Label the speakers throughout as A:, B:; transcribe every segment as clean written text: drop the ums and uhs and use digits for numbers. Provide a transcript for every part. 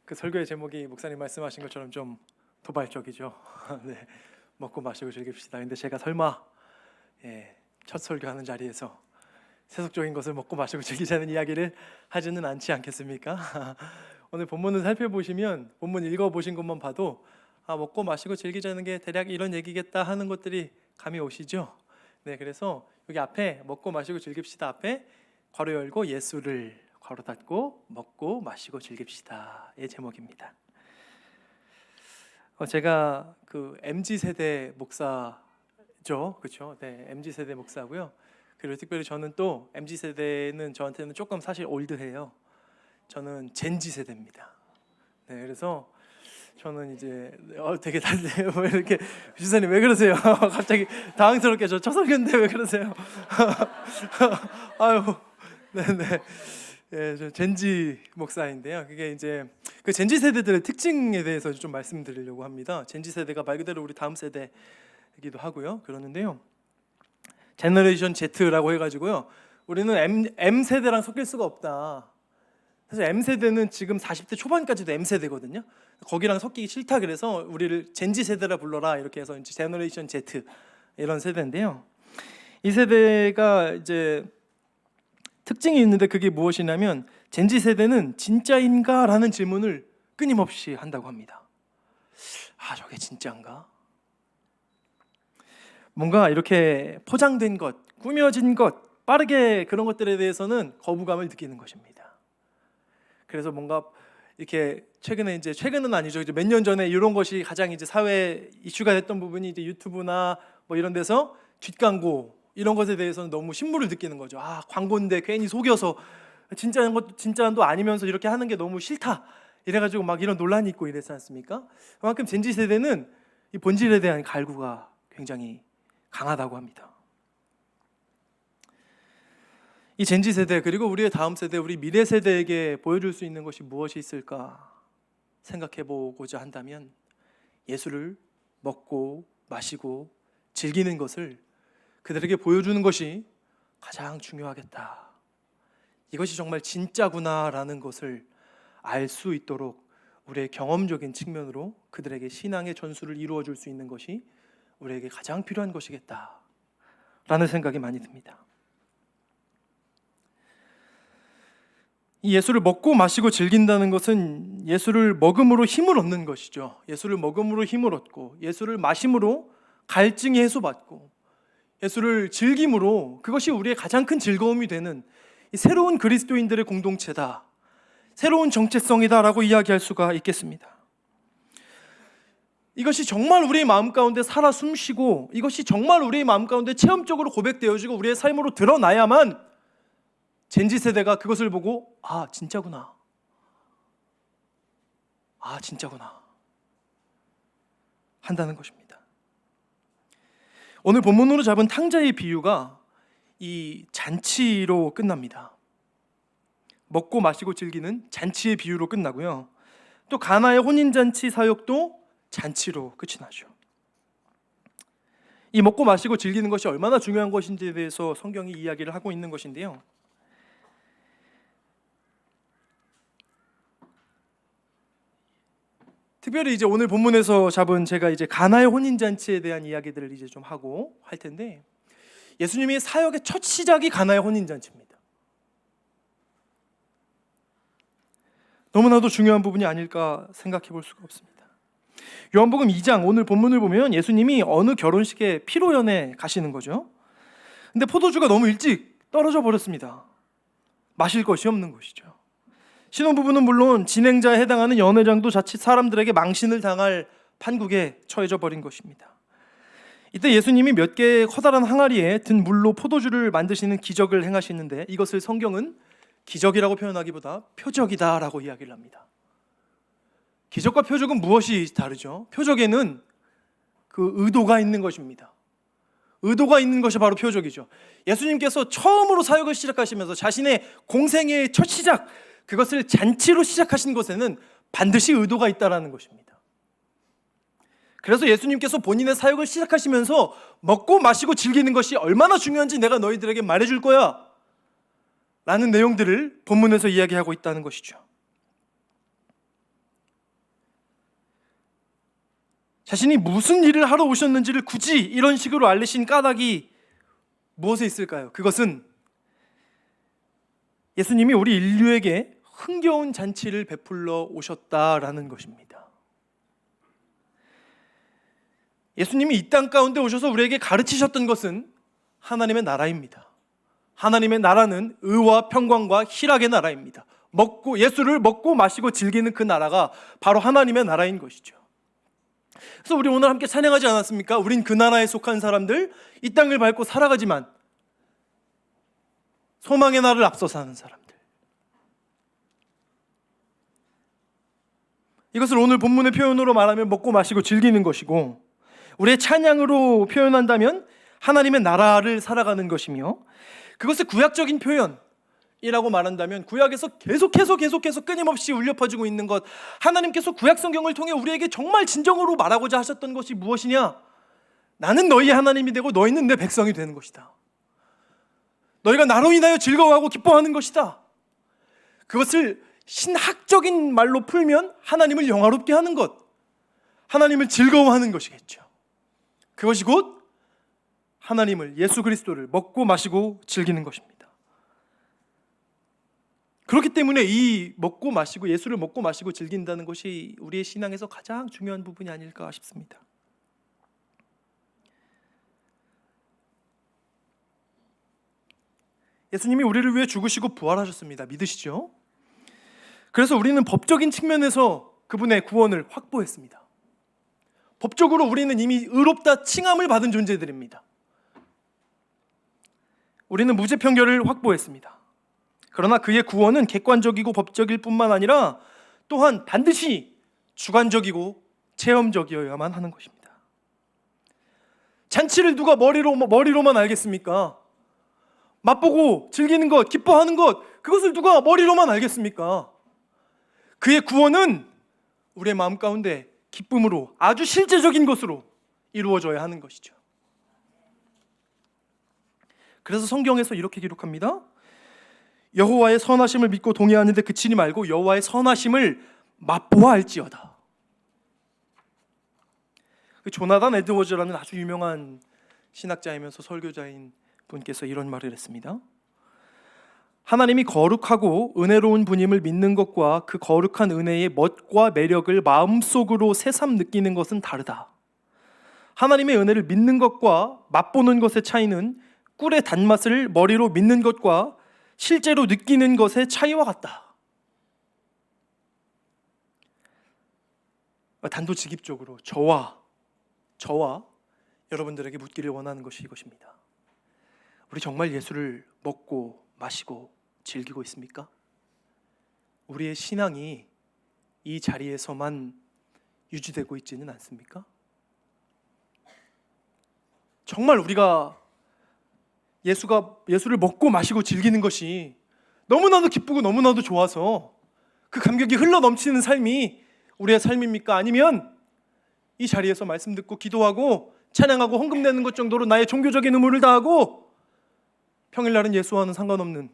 A: 그 설교의 제목이 목사님 말씀하신 것처럼 좀 도발적이죠. 네, 먹고 마시고 즐깁시다. 근데 제가 설마 첫 설교하는 자리에서 세속적인 것을 먹고 마시고 즐기자는 이야기를 하지는 않지 않겠습니까? 오늘 본문을 살펴보시면 본문 읽어보신 것만 봐도 먹고 마시고 즐기자는 게 대략 이런 얘기겠다 하는 것들이 감이 오시죠? 네, 그래서 여기 앞에 먹고 마시고 즐깁시다 앞에 괄호 열고 예수를 괄호 닫고 먹고 마시고 즐깁시다의 제목입니다. 제가 그 MZ 세대 목사죠, 그렇죠? 네, MZ 세대 목사고요. 그리고 특별히 저는 또 MZ 세대는 저한테는 조금 사실 올드해요. 저는 젠지 세대입니다. 네, 그래서 저는 이제 되게 왜 이렇게 주사님 왜 그러세요? 갑자기 당황스럽게 저 첫 설교인데 왜 그러세요? 아유, 네네. 예, 저 젠지 목사인데요. 그게 이제 그 젠지 세대들의 특징에 대해서 좀 말씀드리려고 합니다. 젠지 세대가 말 그대로 우리 다음 세대이기도 하고요. 그러는데요. 제너레이션 Z라고 해가지고요. 우리는 M 세대랑 섞일 수가 없다. 사실 M 세대는 지금 40대 초반까지도 M 세대거든요. 거기랑 섞이기 싫다 그래서 우리를 젠지 세대라 불러라 이렇게 해서 이제 제너레이션 Z 이런 세대인데요. 이 세대가 이제 특징이 있는데 그게 무엇이냐면 젠지 세대는 진짜인가? 라는 질문을 끊임없이 한다고 합니다. 저게 진짜인가? 뭔가 이렇게 포장된 것, 꾸며진 것, 빠르게 그런 것들에 대해서는 거부감을 느끼는 것입니다. 그래서 뭔가 이렇게 최근은 아니죠. 몇 년 전에 이런 것이 가장 이제 사회 이슈가 됐던 부분이 이제 유튜브나 뭐 이런 데서 뒷광고 이런 것에 대해서는 너무 신물을 느끼는 거죠. 광고인데 괜히 속여서 진짜인 것도 진짜도 아니면서 이렇게 하는 게 너무 싫다. 이래가지고 막 이런 논란이 있고 이랬지 않습니까? 그만큼 젠지 세대는 이 본질에 대한 갈구가 굉장히 강하다고 합니다. 이 젠지 세대 그리고 우리의 다음 세대, 우리 미래 세대에게 보여줄 수 있는 것이 무엇이 있을까 생각해 보고자 한다면 예수를 먹고 마시고 즐기는 것을 그들에게 보여주는 것이 가장 중요하겠다. 이것이 정말 진짜구나라는 것을 알 수 있도록 우리의 경험적인 측면으로 그들에게 신앙의 전수를 이루어 줄 수 있는 것이 우리에게 가장 필요한 것이겠다라는 생각이 많이 듭니다. 이 예수를 먹고 마시고 즐긴다는 것은 예수를 먹음으로 힘을 얻는 것이죠. 예수를 먹음으로 힘을 얻고 예수를 마심으로 갈증이 해소받고 예수를 즐김으로 그것이 우리의 가장 큰 즐거움이 되는 이 새로운 그리스도인들의 공동체다, 새로운 정체성이다라고 이야기할 수가 있겠습니다. 이것이 정말 우리의 마음 가운데 살아 숨쉬고 이것이 정말 우리의 마음 가운데 체험적으로 고백되어지고 우리의 삶으로 드러나야만 젠지 세대가 그것을 보고 진짜구나, 진짜구나 한다는 것입니다. 오늘 본문으로 잡은 탕자의 비유가 이 잔치로 끝납니다. 먹고 마시고 즐기는 잔치의 비유로 끝나고요. 또 가나의 혼인잔치 사역도 잔치로 끝이 나죠. 이 먹고 마시고 즐기는 것이 얼마나 중요한 것인지에 대해서 성경이 이야기를 하고 있는 것인데요. 특별히 이제 오늘 본문에서 잡은 제가 이제 가나의 혼인잔치에 대한 이야기들을 이제 좀 하고 할 텐데 예수님의 사역의 첫 시작이 가나의 혼인잔치입니다. 너무나도 중요한 부분이 아닐까 생각해 볼 수가 없습니다. 요한복음 2장 오늘 본문을 보면 예수님이 어느 결혼식에 피로연에 가시는 거죠. 근데 포도주가 너무 일찍 떨어져 버렸습니다. 마실 것이 없는 것이죠. 신혼부부는 물론 진행자에 해당하는 연회장도 자칫 사람들에게 망신을 당할 판국에 처해져 버린 것입니다. 이때 예수님이 몇 개의 커다란 항아리에 든 물로 포도주를 만드시는 기적을 행하시는데 이것을 성경은 기적이라고 표현하기보다 표적이다라고 이야기를 합니다. 기적과 표적은 무엇이 다르죠? 표적에는 그 의도가 있는 것입니다. 의도가 있는 것이 바로 표적이죠. 예수님께서 처음으로 사역을 시작하시면서 자신의 공생의 첫 시작, 그것을 잔치로 시작하신 것에는 반드시 의도가 있다라는 것입니다. 그래서 예수님께서 본인의 사역을 시작하시면서 먹고 마시고 즐기는 것이 얼마나 중요한지 내가 너희들에게 말해줄 거야 라는 내용들을 본문에서 이야기하고 있다는 것이죠. 자신이 무슨 일을 하러 오셨는지를 굳이 이런 식으로 알리신 까닭이 무엇에 있을까요? 그것은 예수님이 우리 인류에게 흥겨운 잔치를 베풀러 오셨다라는 것입니다. 예수님이 이 땅 가운데 오셔서 우리에게 가르치셨던 것은 하나님의 나라입니다. 하나님의 나라는 의와 평강과 희락의 나라입니다. 예수를 먹고 마시고 즐기는 그 나라가 바로 하나님의 나라인 것이죠. 그래서 우리 오늘 함께 찬양하지 않았습니까? 우린 그 나라에 속한 사람들, 이 땅을 밟고 살아가지만 소망의 날을 앞서 사는 사람들. 이것을 오늘 본문의 표현으로 말하면 먹고 마시고 즐기는 것이고, 우리의 찬양으로 표현한다면 하나님의 나라를 살아가는 것이며, 그것을 구약적인 표현이라고 말한다면 구약에서 계속해서 끊임없이 울려 퍼지고 있는 것, 하나님께서 구약 성경을 통해 우리에게 정말 진정으로 말하고자 하셨던 것이 무엇이냐? 나는 너희의 하나님이 되고 너희는 내 백성이 되는 것이다. 너희가 나로 인하여 즐거워하고 기뻐하는 것이다. 그것을 신학적인 말로 풀면 하나님을 영화롭게 하는 것, 하나님을 즐거워하는 것이겠죠. 그것이 곧 하나님을, 예수 그리스도를 먹고 마시고 즐기는 것입니다. 그렇기 때문에 이 먹고 마시고, 예수를 먹고 마시고 즐긴다는 것이 우리의 신앙에서 가장 중요한 부분이 아닐까 싶습니다. 예수님이 우리를 위해 죽으시고 부활하셨습니다. 믿으시죠? 그래서 우리는 법적인 측면에서 그분의 구원을 확보했습니다. 법적으로 우리는 이미 의롭다 칭함을 받은 존재들입니다. 우리는 무죄 판결을 확보했습니다. 그러나 그의 구원은 객관적이고 법적일 뿐만 아니라 또한 반드시 주관적이고 체험적이어야만 하는 것입니다. 잔치를 누가 머리로만 알겠습니까? 맛보고 즐기는 것, 기뻐하는 것, 그것을 누가 머리로만 알겠습니까? 그의 구원은 우리의 마음 가운데 기쁨으로, 아주 실제적인 것으로 이루어져야 하는 것이죠. 그래서 성경에서 이렇게 기록합니다. 여호와의 선하심을 믿고 동의하는데 그치지 말고 여호와의 선하심을 맛보아 알지어다. 조나단 에드워즈라는 아주 유명한 신학자이면서 설교자인 분께서 이런 말을 했습니다. 하나님이 거룩하고 은혜로운 분임을 믿는 것과 그 거룩한 은혜의 멋과 매력을 마음속으로 새삼 느끼는 것은 다르다. 하나님의 은혜를 믿는 것과 맛보는 것의 차이는 꿀의 단맛을 머리로 믿는 것과 실제로 느끼는 것의 차이와 같다. 단도직입적으로 저와 여러분들에게 묻기를 원하는 것이 이것입니다. 우리 정말 예수를 먹고 마시고 즐기고 있습니까? 우리의 신앙이 이 자리에서만 유지되고 있지는 않습니까? 정말 우리가 예수를 먹고 마시고 즐기는 것이 너무나도 기쁘고 너무나도 좋아서 그 감격이 흘러 넘치는 삶이 우리의 삶입니까? 아니면 이 자리에서 말씀 듣고 기도하고 찬양하고 헌금 내는 것 정도로 나의 종교적인 의무를 다하고 평일날은 예수와는 상관없는,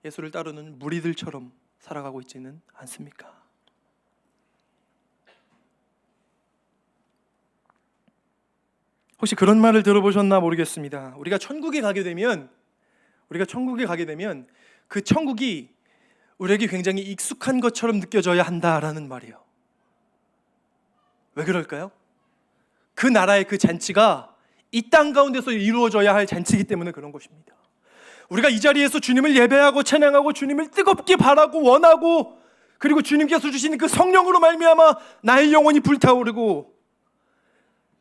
A: 예수를 따르는 무리들처럼 살아가고 있지는 않습니까? 혹시 그런 말을 들어보셨나 모르겠습니다. 우리가 천국에 가게 되면 그 천국이 우리에게 굉장히 익숙한 것처럼 느껴져야 한다라는 말이에요. 왜 그럴까요? 그 나라의 그 잔치가 이 땅 가운데서 이루어져야 할 잔치이기 때문에 그런 것입니다. 우리가 이 자리에서 주님을 예배하고 찬양하고 주님을 뜨겁게 바라고 원하고, 그리고 주님께서 주시는 그 성령으로 말미암아 나의 영혼이 불타오르고,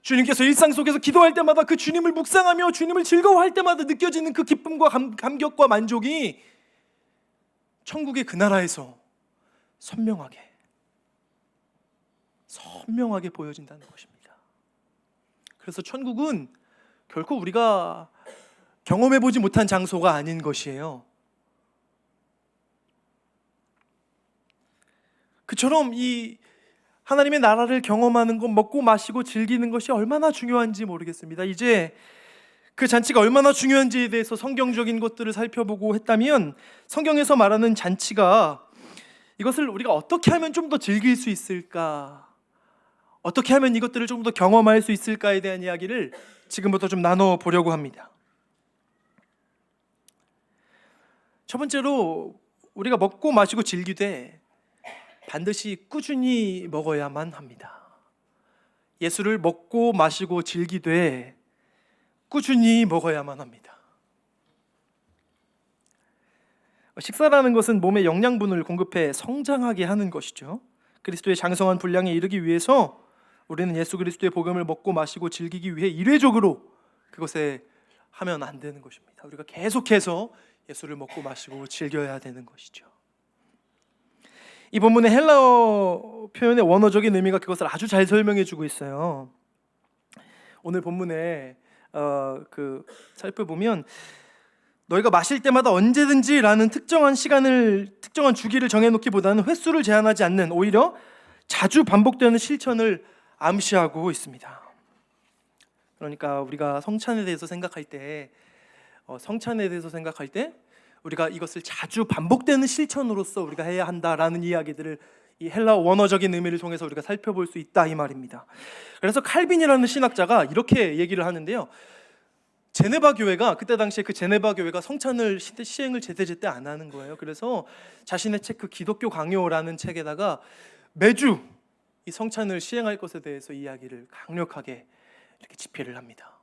A: 주님께서 일상 속에서 기도할 때마다 그 주님을 묵상하며 주님을 즐거워할 때마다 느껴지는 그 기쁨과 감격과 만족이 천국의 그 나라에서 선명하게 보여진다는 것입니다. 그래서 천국은 결코 우리가 경험해보지 못한 장소가 아닌 것이에요. 그처럼 이 하나님의 나라를 경험하는 것, 먹고 마시고 즐기는 것이 얼마나 중요한지 모르겠습니다. 이제 그 잔치가 얼마나 중요한지에 대해서 성경적인 것들을 살펴보고 했다면, 성경에서 말하는 잔치가, 이것을 우리가 어떻게 하면 좀 더 즐길 수 있을까, 어떻게 하면 이것들을 좀 더 경험할 수 있을까에 대한 이야기를 지금부터 좀 나눠보려고 합니다. 첫 번째로 우리가 먹고 마시고 즐기되 반드시 꾸준히 먹어야만 합니다. 예수를 먹고 마시고 즐기되 꾸준히 먹어야만 합니다. 식사라는 것은 몸에 영양분을 공급해 성장하게 하는 것이죠. 그리스도의 장성한 분량에 이르기 위해서 우리는 예수 그리스도의 복음을 먹고 마시고 즐기기 위해 일회적으로 그것에 하면 안 되는 것입니다. 우리가 계속해서 예수를 먹고 마시고 즐겨야 되는 것이죠. 이 본문의 헬라어 표현의 원어적인 의미가 그것을 아주 잘 설명해 주고 있어요. 오늘 본문에 살펴보면 너희가 마실 때마다 언제든지라는 특정한 주기를 정해놓기보다는 횟수를 제한하지 않는, 오히려 자주 반복되는 실천을 암시하고 있습니다. 그러니까 우리가 성찬에 대해서 생각할 때 우리가 이것을 자주 반복되는 실천으로서 우리가 해야 한다라는 이야기들을 이 헬라어 원어적인 의미를 통해서 우리가 살펴볼 수 있다 이 말입니다. 그래서 칼빈이라는 신학자가 이렇게 얘기를 하는데요. 제네바 교회가 그때 당시에 제네바 교회가 성찬을 시행을 제때제때 안 하는 거예요. 그래서 자신의 책 기독교 강요라는 책에다가 매주 이 성찬을 시행할 것에 대해서 이야기를 강력하게 이렇게 집필을 합니다.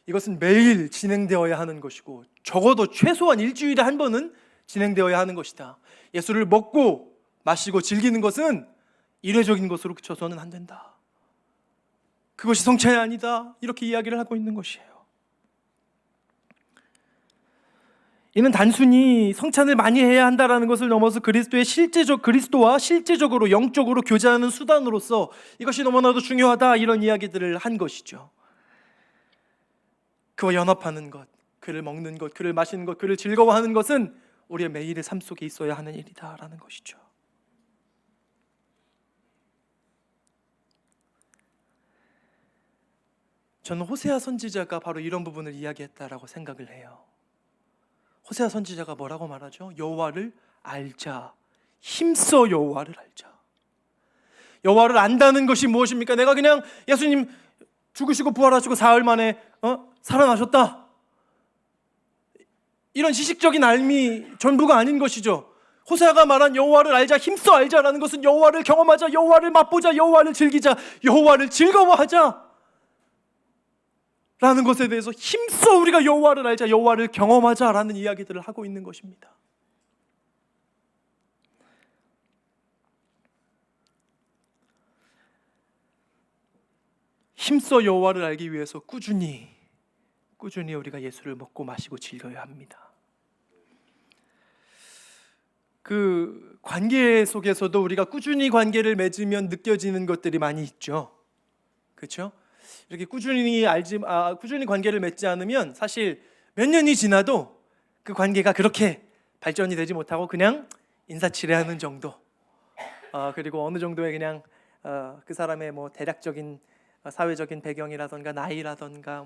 A: 이것은 매일 진행되어야 하는 것이고 적어도 최소한 일주일에 한 번은 진행되어야 하는 것이다. 예수를 먹고 마시고 즐기는 것은 일회적인 것으로 그쳐서는 안 된다. 그것이 성찬이 아니다. 이렇게 이야기를 하고 있는 것이에요. 이는 단순히 성찬을 많이 해야 한다라는 것을 넘어서 그리스도와 실제적으로 영적으로 교제하는 수단으로서 이것이 너무나도 중요하다, 이런 이야기들을 한 것이죠. 그와 연합하는 것, 그를 먹는 것, 그를 마시는 것, 그를 즐거워하는 것은 우리의 매일의 삶 속에 있어야 하는 일이다라는 것이죠. 저는 호세아 선지자가 바로 이런 부분을 이야기했다라고 생각을 해요. 호세아 선지자가 뭐라고 말하죠? 여호와를 알자, 힘써 여호와를 알자. 여호와를 안다는 것이 무엇입니까? 내가 그냥 예수님 죽으시고 부활하시고 사흘 만에 살아나셨다, 이런 지식적인 알미 전부가 아닌 것이죠. 호세아가 말한 여호와를 알자, 힘써 알자라는 것은 여호와를 경험하자, 여호와를 맛보자, 여호와를 즐기자, 여호와를 즐거워하자 라는 것에 대해서 힘써 우리가 여호와를 알자, 여호와를 경험하자라는 이야기들을 하고 있는 것입니다. 힘써 여호와를 알기 위해서 꾸준히 우리가 예수를 먹고 마시고 즐겨야 합니다. 그 관계 속에서도 우리가 꾸준히 관계를 맺으면 느껴지는 것들이 많이 있죠. 그렇죠? 이렇게 꾸준히 관계를 맺지 않으면 사실 몇 년이 지나도 그 관계가 그렇게 발전이 되지 못하고 그냥 인사치레하는 정도. 그리고 어느 정도의 그냥 그 사람의 대략적인 사회적인 배경이라던가 나이라던가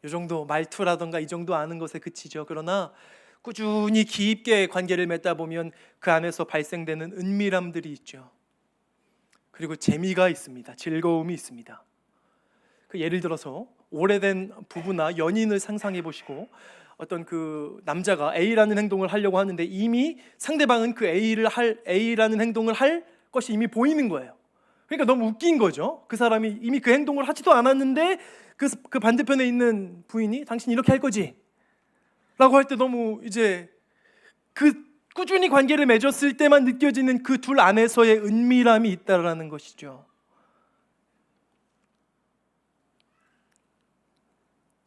A: 이 정도 말투라던가 이 정도 아는 것에 그치죠. 그러나 꾸준히 깊게 관계를 맺다 보면 그 안에서 발생되는 은밀함들이 있죠. 그리고 재미가 있습니다. 즐거움이 있습니다. 예를 들어서 오래된 부부나 연인을 상상해 보시고 어떤 그 남자가 A라는 행동을 하려고 하는데 이미 상대방은 그 A라는 행동을 할 것이 이미 보이는 거예요. 그러니까 너무 웃긴 거죠. 그 사람이 이미 그 행동을 하지도 않았는데 그 반대편에 있는 부인이 당신 이렇게 할 거지? 라고 할 때 너무 이제 그 꾸준히 관계를 맺었을 때만 느껴지는 그 둘 안에서의 은밀함이 있다라는 것이죠.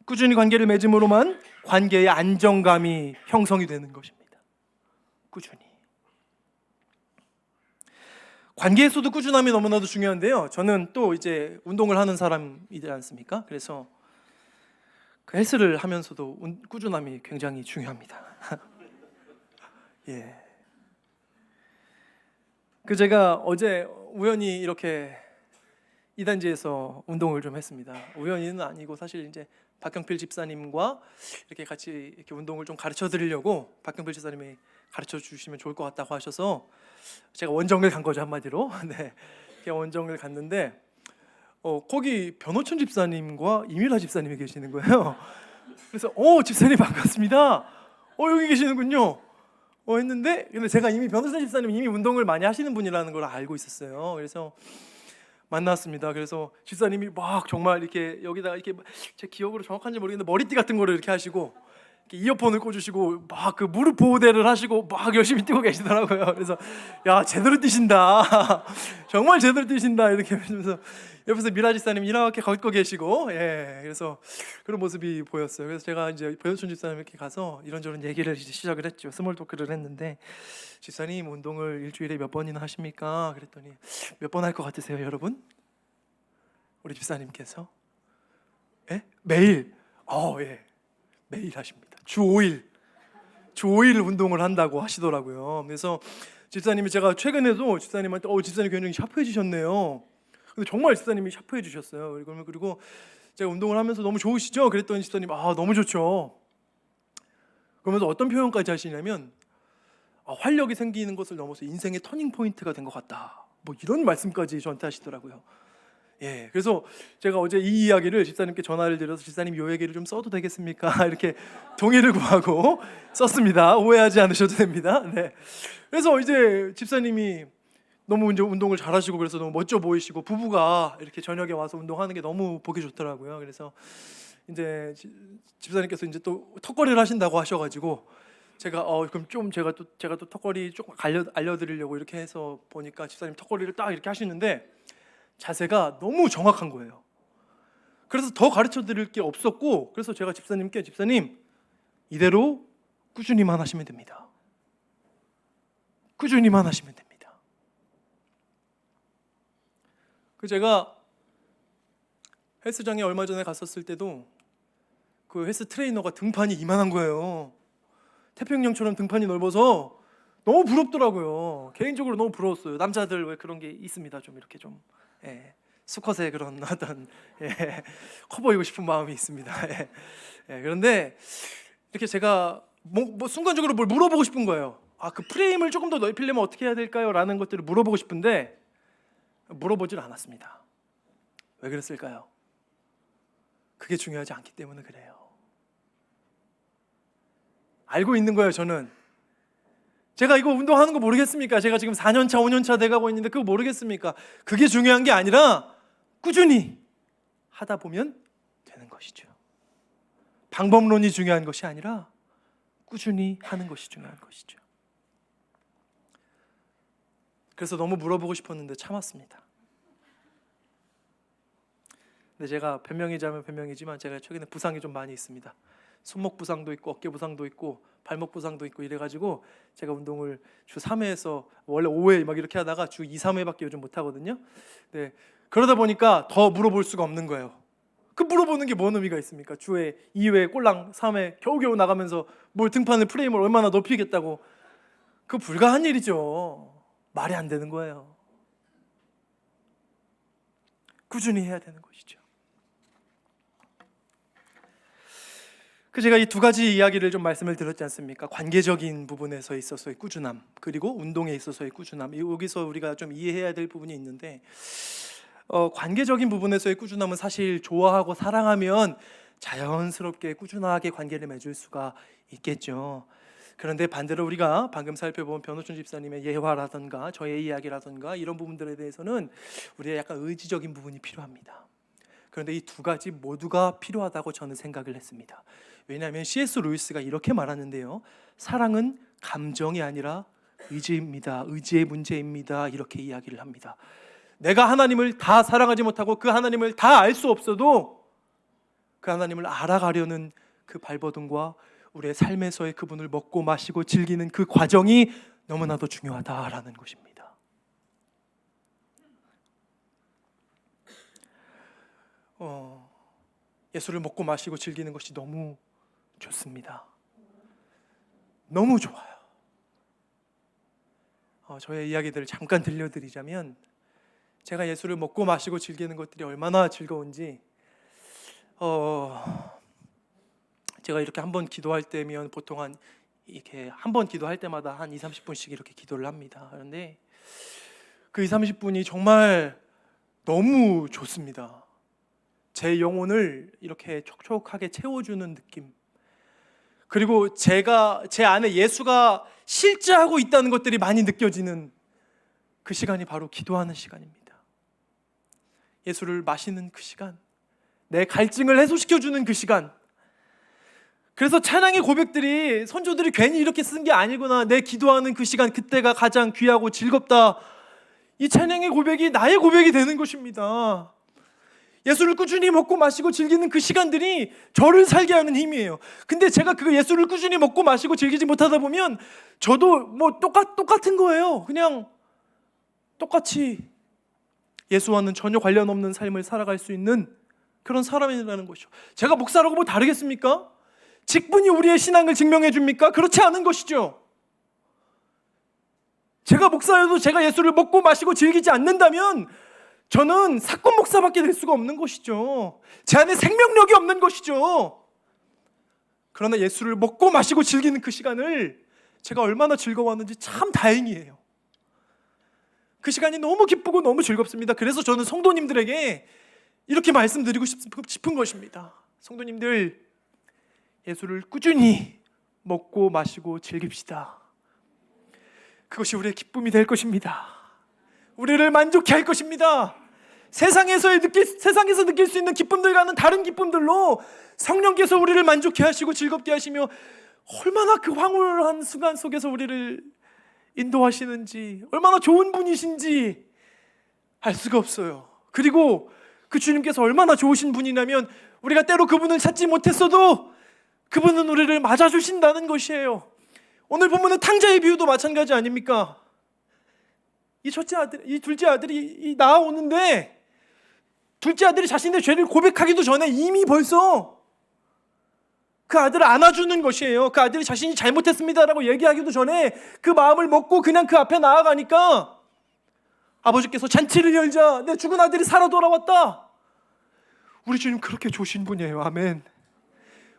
A: 꾸준히 관계를 맺음으로만 관계의 안정감이 형성이 되는 것입니다. 꾸준히. 관계에서도 꾸준함이 너무나도 중요한데요. 저는 또 이제 운동을 하는 사람이지 않습니까? 그래서 그 헬스를 하면서도 꾸준함이 굉장히 중요합니다. 예. 제가 어제 우연히 이렇게 이단지에서 운동을 좀 했습니다. 우연히는 아니고 사실 이제 박경필 집사님과 이렇게 같이 이렇게 운동을 좀 가르쳐 드리려고 박경필 집사님이 가르쳐 주시면 좋을 것 같다고 하셔서 제가 원정을 간 거죠, 한마디로. 네. 원정을 갔는데 거기 변호천 집사님과 이미라 집사님이 계시는 거예요. 그래서 집사님 반갑습니다. 여기 계시는군요. 했는데 근데 제가 이미 변호천 집사님 이미 운동을 많이 하시는 분이라는 걸 알고 있었어요. 그래서 만났습니다. 그래서 집사님이 막 정말 이렇게 여기다가 이렇게 제 기억으로 정확한지 모르겠는데 머리띠 같은 거를 이렇게 하시고 이렇게 이어폰을 꽂으시고 막 그 무릎 보호대를 하시고 막 열심히 뛰고 계시더라고요. 그래서 야 제대로 뛰신다. 정말 제대로 뛰신다 이렇게 하면서 옆에서 미라 집사님 이렇게 걷고 계시고 그래서 그런 모습이 보였어요. 그래서 제가 이제 변호천 집사님께 가서 이런저런 얘기를 이제 시작을 했죠. 스몰 토크를 했는데 집사님 운동을 일주일에 몇 번이나 하십니까? 그랬더니 몇 번 할 것 같으세요, 여러분? 우리 집사님께서 매일 매일 하십니다. 주 5일 운동을 한다고 하시더라고요. 그래서 집사님이 제가 최근에도 집사님한테 집사님 굉장히 샤프해지셨네요. 근데 정말 집사님이 샤프해지셨어요. 그리고 제가 운동을 하면서 너무 좋으시죠? 그랬더니 집사님 너무 좋죠. 그러면서 어떤 표현까지 하시냐면 활력이 생기는 것을 넘어서 인생의 터닝 포인트가 된 것 같다. 뭐 이런 말씀까지 저한테 하시더라고요. 그래서 제가 어제 이 이야기를 집사님께 전화를 드려서 집사님 이 얘기를 좀 써도 되겠습니까? 이렇게 동의를 구하고 썼습니다. 오해하지 않으셔도 됩니다. 그래서 이제 집사님이 너무 이제 운동을 잘하시고 그래서 너무 멋져 보이시고 부부가 이렇게 저녁에 와서 운동하는 게 너무 보기 좋더라고요. 그래서 이제 집사님께서 이제 또 턱걸이를 하신다고 하셔가지고 제가 그럼 좀 제가 또 턱걸이 조금 알려드리려고 이렇게 해서 보니까 집사님 턱걸이를 딱 이렇게 하시는데 자세가 너무 정확한 거예요. 그래서 더 가르쳐 드릴 게 없었고 그래서 제가 집사님께 집사님 이대로 꾸준히만 하시면 됩니다. 꾸준히만 하시면 됩니다. 제가 헬스장에 얼마 전에 갔었을 때도 그 헬스 트레이너가 등판이 이만한 거예요. 태평양처럼 등판이 넓어서 너무 부럽더라고요. 개인적으로 너무 부러웠어요. 남자들 왜 그런 게 있습니다. 좀 이렇게 좀 수컷의 그런 어떤 커 보이고 싶은 마음이 있습니다. 그런데 이렇게 제가 뭐 순간적으로 뭘 물어보고 싶은 거예요. 그 프레임을 조금 더 넓히려면 어떻게 해야 될까요? 라는 것들을 물어보고 싶은데 물어보질 않았습니다. 왜 그랬을까요? 그게 중요하지 않기 때문에 그래요. 알고 있는 거예요. 저는 제가 이거 운동하는 거 모르겠습니까? 제가 지금 4년차 5년차 돼가고 있는데 그거 모르겠습니까? 그게 중요한 게 아니라 꾸준히 하다 보면 되는 것이죠. 방법론이 중요한 것이 아니라 꾸준히 하는 것이 중요한 것이죠. 그래서 너무 물어보고 싶었는데 참았습니다. 근데 제가 변명이자면 변명이지만 제가 최근에 부상이 좀 많이 있습니다. 손목 부상도 있고 어깨 부상도 있고 발목 부상도 있고 이래가지고 제가 운동을 주 3회에서 원래 5회 막 이렇게 하다가 주 2, 3회밖에 요즘 못 하거든요. 그러다 보니까 더 물어볼 수가 없는 거예요. 그 물어보는 게 뭔 의미가 있습니까? 주에 2회 꼴랑 3회 겨우겨우 나가면서 뭘 등판을 프레임을 얼마나 높이겠다고. 그거 불가한 일이죠. 말이 안 되는 거예요. 꾸준히 해야 되는 것이죠. 제가 이 두 가지 이야기를 좀 말씀을 드렸지 않습니까? 관계적인 부분에서 있어서의 꾸준함, 그리고 운동에 있어서의 꾸준함. 여기서 우리가 좀 이해해야 될 부분이 있는데 관계적인 부분에서의 꾸준함은 사실 좋아하고 사랑하면 자연스럽게 꾸준하게 관계를 맺을 수가 있겠죠. 그런데 반대로 우리가 방금 살펴본 변호준 집사님의 예화라든가 저의 이야기라든가 이런 부분들에 대해서는 우리의 약간 의지적인 부분이 필요합니다. 그런데 이 두 가지 모두가 필요하다고 저는 생각을 했습니다. 왜냐하면 C.S. 루이스가 이렇게 말하는데요. 사랑은 감정이 아니라 의지입니다. 의지의 문제입니다. 이렇게 이야기를 합니다. 내가 하나님을 다 사랑하지 못하고 그 하나님을 다 알 수 없어도 그 하나님을 알아가려는 그 발버둥과 우리의 삶에서의 그분을 먹고 마시고 즐기는 그 과정이 너무나도 중요하다라는 것입니다. 예수를 먹고 마시고 즐기는 것이 너무 좋습니다. 너무 좋아요. 저의 이야기들을 잠깐 들려드리자면 제가 예수를 먹고 마시고 즐기는 것들이 얼마나 즐거운지 제가 이렇게 한 번 기도할 때면 보통 이렇게 한 번 기도할 때마다 한 2, 30분씩 이렇게 기도를 합니다. 그런데 그 2, 30분이 정말 너무 좋습니다. 제 영혼을 이렇게 촉촉하게 채워주는 느낌. 그리고 제 안에 예수가 실제하고 있다는 것들이 많이 느껴지는 그 시간이 바로 기도하는 시간입니다. 예수를 마시는 그 시간, 내 갈증을 해소시켜주는 그 시간. 그래서 찬양의 고백들이 선조들이 괜히 이렇게 쓴 게 아니구나, 내 기도하는 그 시간, 그때가 가장 귀하고 즐겁다. 이 찬양의 고백이 나의 고백이 되는 것입니다. 예수를 꾸준히 먹고 마시고 즐기는 그 시간들이 저를 살게 하는 힘이에요. 근데 제가 그 예수를 꾸준히 먹고 마시고 즐기지 못하다 보면 저도 뭐 똑같은 거예요. 그냥 똑같이 예수와는 전혀 관련 없는 삶을 살아갈 수 있는 그런 사람이라는 것이죠. 제가 목사라고 뭐 다르겠습니까? 직분이 우리의 신앙을 증명해 줍니까? 그렇지 않은 것이죠. 제가 목사여도 제가 예수를 먹고 마시고 즐기지 않는다면 저는 사건 목사밖에 될 수가 없는 것이죠. 제 안에 생명력이 없는 것이죠. 그러나 예수를 먹고 마시고 즐기는 그 시간을 제가 얼마나 즐거워하는지 참 다행이에요. 그 시간이 너무 기쁘고 너무 즐겁습니다. 그래서 저는 성도님들에게 이렇게 말씀드리고 싶은 것입니다. 성도님들, 예수를 꾸준히 먹고 마시고 즐깁시다. 그것이 우리의 기쁨이 될 것입니다. 우리를 만족해 할 것입니다. 세상에서 느낄 수 있는 기쁨들과는 다른 기쁨들로 성령께서 우리를 만족해 하시고 즐겁게 하시며 얼마나 그 황홀한 순간 속에서 우리를 인도하시는지, 얼마나 좋은 분이신지 알 수가 없어요. 그리고 그 주님께서 얼마나 좋으신 분이냐면 우리가 때로 그분을 찾지 못했어도 그분은 우리를 맞아주신다는 것이에요. 오늘 본문의 탕자의 비유도 마찬가지 아닙니까? 이 둘째 아들이 나아오는데 둘째 아들이 자신의 죄를 고백하기도 전에 이미 벌써 그 아들을 안아주는 것이에요. 그 아들이 자신이 잘못했습니다라고 얘기하기도 전에 그 마음을 먹고 그냥 그 앞에 나아가니까 아버지께서 잔치를 열자, 내 죽은 아들이 살아 돌아왔다. 우리 주님 그렇게 좋으신 분이에요. 아멘.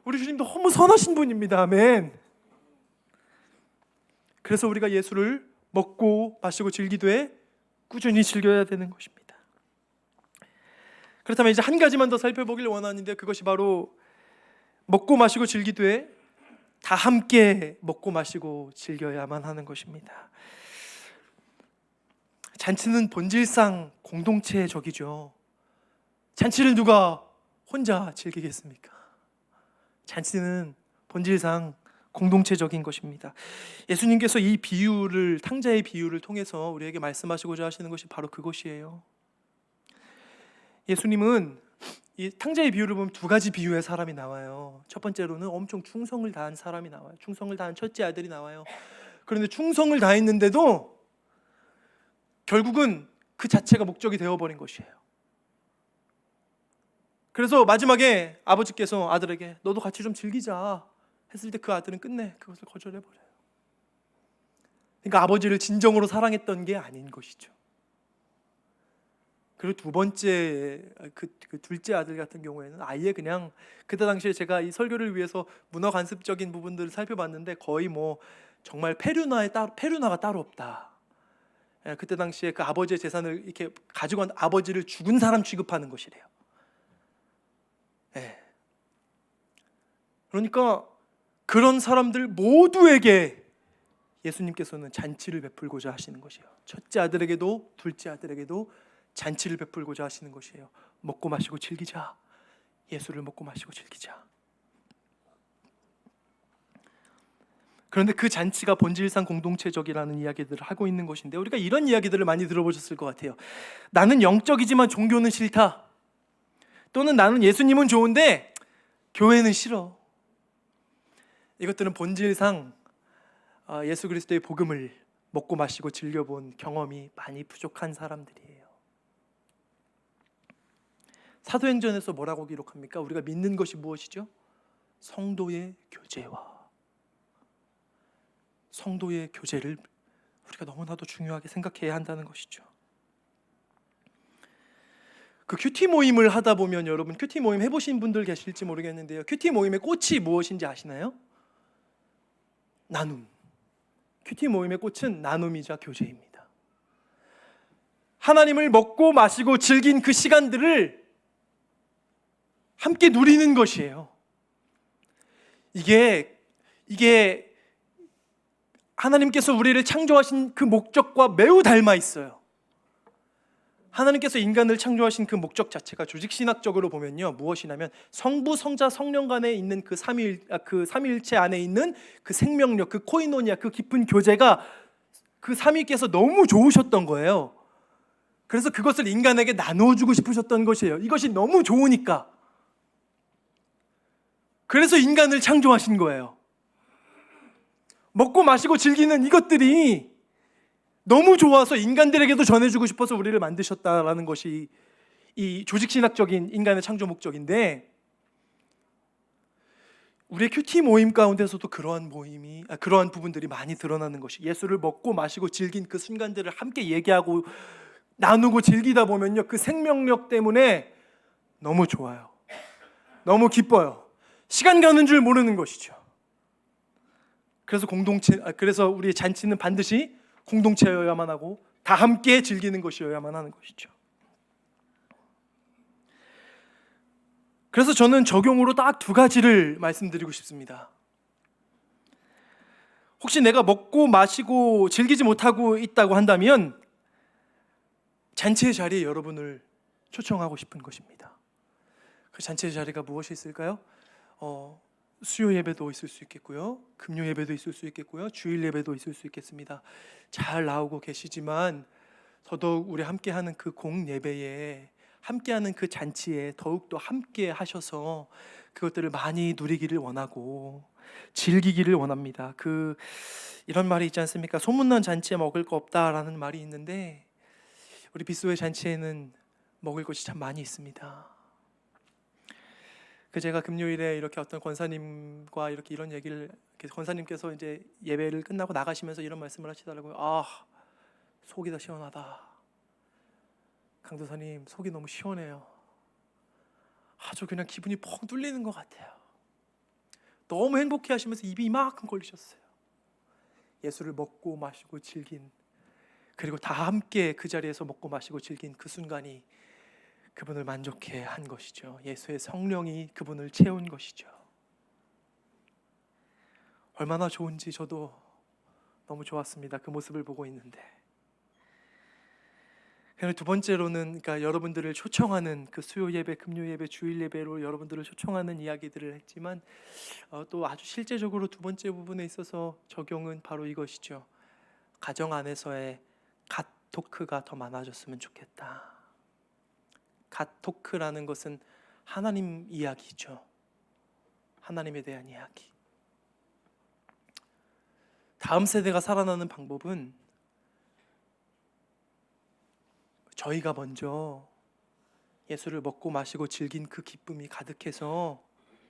A: 우리 주님 너무 선하신 분입니다. 아멘. 그래서 우리가 예수를 먹고 마시고 즐기되 꾸준히 즐겨야 되는 것입니다. 그렇다면 이제 한 가지만 더 살펴보길 원하는데, 그것이 바로 먹고 마시고 즐기되 다 함께 먹고 마시고 즐겨야만 하는 것입니다. 잔치는 본질상 공동체적이죠. 잔치를 누가 혼자 즐기겠습니까? 잔치는 본질상 공동체적인 것입니다. 예수님께서 이 비유를, 탕자의 비유를 통해서 우리에게 말씀하시고자 하시는 것이 바로 그것이에요. 예수님은 이 탕자의 비유를 보면 두 가지 비유의 사람이 나와요. 첫 번째로는 엄청 충성을 다한 사람이 나와요. 충성을 다한 첫째 아들이 나와요. 그런데 충성을 다했는데도 결국은 그 자체가 목적이 되어버린 것이에요. 그래서 마지막에 아버지께서 아들에게 너도 같이 좀 즐기자 했을 때 그 아들은 끝내 그것을 거절해버려요. 그러니까 아버지를 진정으로 사랑했던 게 아닌 것이죠. 그리고 두 번째, 그 둘째 아들 같은 경우에는 아예 그냥, 그때 당시에 제가 이 설교를 위해서 문화 관습적인 부분들을 살펴봤는데 거의 뭐 정말 페류나가 따로 없다. 그때 당시에 그 아버지의 재산을 이렇게 가지고 간 아버지를 죽은 사람 취급하는 것이래요. 그러니까 그런 사람들 모두에게 예수님께서는 잔치를 베풀고자 하시는 것이에요. 첫째 아들에게도 둘째 아들에게도 잔치를 베풀고자 하시는 것이에요. 먹고 마시고 즐기자. 예수를 먹고 마시고 즐기자. 그런데 그 잔치가 본질상 공동체적이라는 이야기들을 하고 있는 것인데, 우리가 이런 이야기들을 많이 들어보셨을 것 같아요. 나는 영적이지만 종교는 싫다. 또는 나는 예수님은 좋은데 교회는 싫어. 이것들은 본질상 예수 그리스도의 복음을 먹고 마시고 즐겨본 경험이 많이 부족한 사람들이에요. 사도행전에서 뭐라고 기록합니까? 우리가 믿는 것이 무엇이죠? 성도의 교제를 우리가 너무나도 중요하게 생각해야 한다는 것이죠. 그 큐티 모임을 하다 보면, 여러분 큐티 모임 해보신 분들 계실지 모르겠는데요, 큐티 모임의 꽃이 무엇인지 아시나요? 나눔. 큐티 모임의 꽃은 나눔이자 교제입니다. 하나님을 먹고 마시고 즐긴 그 시간들을 함께 누리는 것이에요. 이게 하나님께서 우리를 창조하신 그 목적과 매우 닮아 있어요. 하나님께서 인간을 창조하신 그 목적 자체가 조직신학적으로 보면요, 무엇이냐면 성부, 성자, 성령 간에 있는 그 삼위일체 안에 있는 그 생명력, 그 코이노니아, 그 깊은 교제가 그 삼위께서 너무 좋으셨던 거예요. 그래서 그것을 인간에게 나누어주고 싶으셨던 것이에요. 이것이 너무 좋으니까. 그래서 인간을 창조하신 거예요. 먹고 마시고 즐기는 이것들이 너무 좋아서 인간들에게도 전해주고 싶어서 우리를 만드셨다라는 것이 이 조직신학적인 인간의 창조 목적인데, 우리의 큐티 모임 가운데서도 그러한 부분들이 많이 드러나는 것이, 예수를 먹고 마시고 즐긴 그 순간들을 함께 얘기하고 나누고 즐기다 보면요, 그 생명력 때문에 너무 좋아요. 너무 기뻐요. 시간 가는 줄 모르는 것이죠. 그래서 우리의 잔치는 반드시 공동체여야만 하고 다 함께 즐기는 것이어야만 하는 것이죠. 그래서 저는 적용으로 딱 두 가지를 말씀드리고 싶습니다. 혹시 내가 먹고 마시고 즐기지 못하고 있다고 한다면 잔치의 자리에 여러분을 초청하고 싶은 것입니다. 그 잔치의 자리가 무엇이 있을까요? 수요 예배도 있을 수 있겠고요, 금요 예배도 있을 수 있겠고요, 주일 예배도 있을 수 있겠습니다. 잘 나오고 계시지만 더더욱 우리 함께하는 그 공 예배에, 함께하는 그 잔치에 더욱더 함께 하셔서 그것들을 많이 누리기를 원하고 즐기기를 원합니다. 이런 말이 있지 않습니까? 소문난 잔치에 먹을 거 없다라는 말이 있는데, 우리 빗소의 잔치에는 먹을 것이 참 많이 있습니다. 제가 금요일에 이렇게 어떤 권사님과 이런 얘기를, 권사님께서 이제 예배를 끝나고 나가시면서 이런 말씀을 하시더라고요. 속이 다 시원하다. 강도사님, 속이 너무 시원해요. 아주 그냥 기분이 펑 뚫리는 것 같아요. 너무 행복해 하시면서 입이 이만큼 걸리셨어요. 예수를 먹고 마시고 즐긴, 그리고 다 함께 그 자리에서 먹고 마시고 즐긴 그 순간이 그분을 만족해 한 것이죠. 예수의 성령이 그분을 채운 것이죠. 얼마나 좋은지 저도 너무 좋았습니다. 그 모습을 보고 있는데. 그리고 두 번째로는, 여러분들을 초청하는 그 수요 예배, 금요 예배, 주일 예배로 여러분들을 초청하는 이야기들을 했지만, 또 아주 실제적으로 두 번째 부분에 있어서 적용은 바로 이것이죠. 가정 안에서의 갓 토크가 더 많아졌으면 좋겠다. 갓 토크라는 것은 하나님 이야기죠. 하나님에 대한 이야기. 다음 세대가 살아나는 방법은 저희가 먼저 예수를 먹고 마시고 즐긴 그 기쁨이 가득해서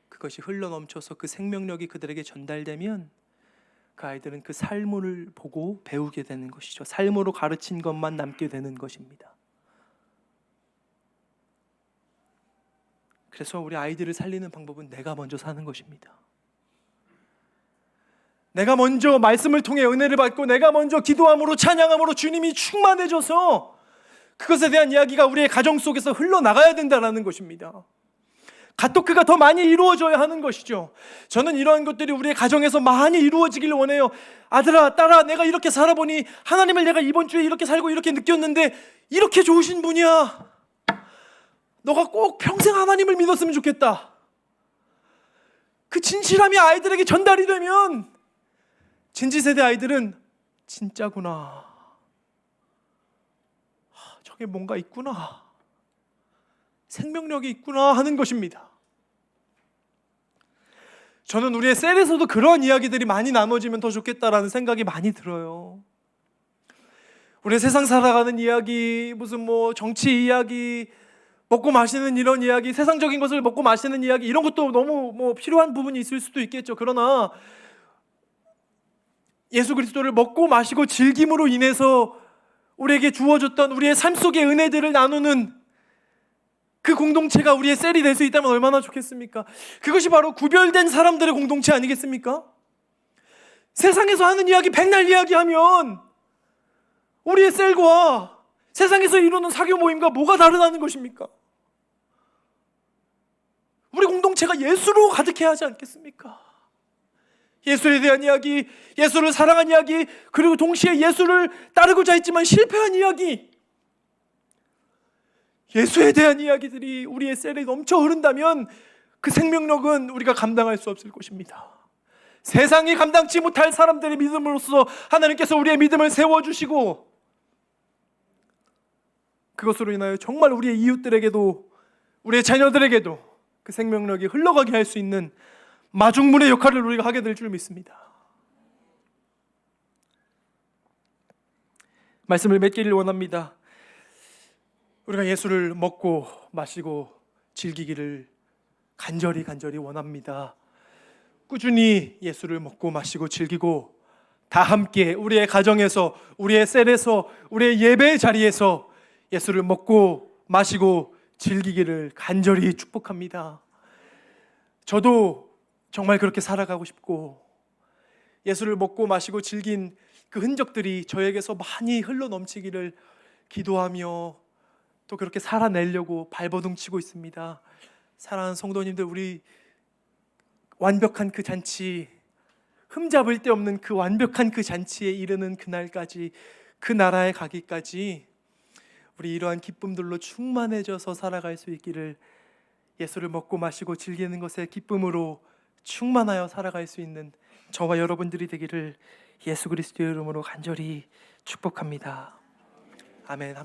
A: 그것이 흘러넘쳐서 그 생명력이 그들에게 전달되면 그 아이들은 그 삶을 보고 배우게 되는 것이죠. 삶으로 가르친 것만 남게 되는 것입니다. 그래서 우리 아이들을 살리는 방법은 내가 먼저 사는 것입니다. 내가 먼저 말씀을 통해 은혜를 받고, 내가 먼저 기도함으로, 찬양함으로 주님이 충만해져서 그것에 대한 이야기가 우리의 가정 속에서 흘러나가야 된다는 것입니다. 갓토크가 더 많이 이루어져야 하는 것이죠. 저는 이러한 것들이 우리의 가정에서 많이 이루어지길 원해요. 아들아, 딸아, 내가 이렇게 살아보니 하나님을 내가 이번 주에 이렇게 살고 이렇게 느꼈는데 이렇게 좋으신 분이야. 너가 꼭 평생 하나님을 믿었으면 좋겠다. 그 진실함이 아이들에게 전달이 되면 진지세대 아이들은 진짜구나, 저게 뭔가 있구나, 생명력이 있구나 하는 것입니다. 저는 우리의 셀에서도 그런 이야기들이 많이 나눠지면 더 좋겠다라는 생각이 많이 들어요. 우리의 세상 살아가는 이야기, 무슨 정치 이야기, 먹고 마시는 이런 이야기, 세상적인 것을 먹고 마시는 이야기, 이런 것도 너무 필요한 부분이 있을 수도 있겠죠. 그러나 예수 그리스도를 먹고 마시고 즐김으로 인해서 우리에게 주어졌던 우리의 삶 속의 은혜들을 나누는 그 공동체가 우리의 셀이 될 수 있다면 얼마나 좋겠습니까? 그것이 바로 구별된 사람들의 공동체 아니겠습니까? 세상에서 하는 이야기 백날 이야기하면 우리의 셀과 세상에서 이루는 사교 모임과 뭐가 다르다는 것입니까? 우리 공동체가 예수로 가득해야 하지 않겠습니까? 예수에 대한 이야기, 예수를 사랑한 이야기, 그리고 동시에 예수를 따르고자 했지만 실패한 이야기, 예수에 대한 이야기들이 우리의 셀에 넘쳐 흐른다면 그 생명력은 우리가 감당할 수 없을 것입니다. 세상이 감당치 못할 사람들의 믿음으로써 하나님께서 우리의 믿음을 세워주시고, 그것으로 인하여 정말 우리의 이웃들에게도 우리의 자녀들에게도 그 생명력이 흘러가게 할 수 있는 마중물의 역할을 우리가 하게 될 줄 믿습니다. 말씀을 맺기를 원합니다. 우리가 예수를 먹고 마시고 즐기기를 간절히 원합니다. 꾸준히 예수를 먹고 마시고 즐기고 다 함께 우리의 가정에서, 우리의 셀에서, 우리의 예배 자리에서 예수를 먹고 마시고 즐기기를 간절히 축복합니다. 저도 정말 그렇게 살아가고 싶고, 예수를 먹고 마시고 즐긴 그 흔적들이 저에게서 많이 흘러넘치기를 기도하며 또 그렇게 살아내려고 발버둥치고 있습니다. 사랑하는 성도님들, 우리 완벽한 그 잔치, 흠잡을 데 없는 그 완벽한 그 잔치에 이르는 그날까지, 그 나라에 가기까지 우리 이러한 기쁨들로 충만해져서 살아갈 수 있기를, 예수를 먹고 마시고 즐기는 것의 기쁨으로 충만하여 살아갈 수 있는 저와 여러분들이 되기를 예수 그리스도의 이름으로 간절히 축복합니다. 아멘. 함께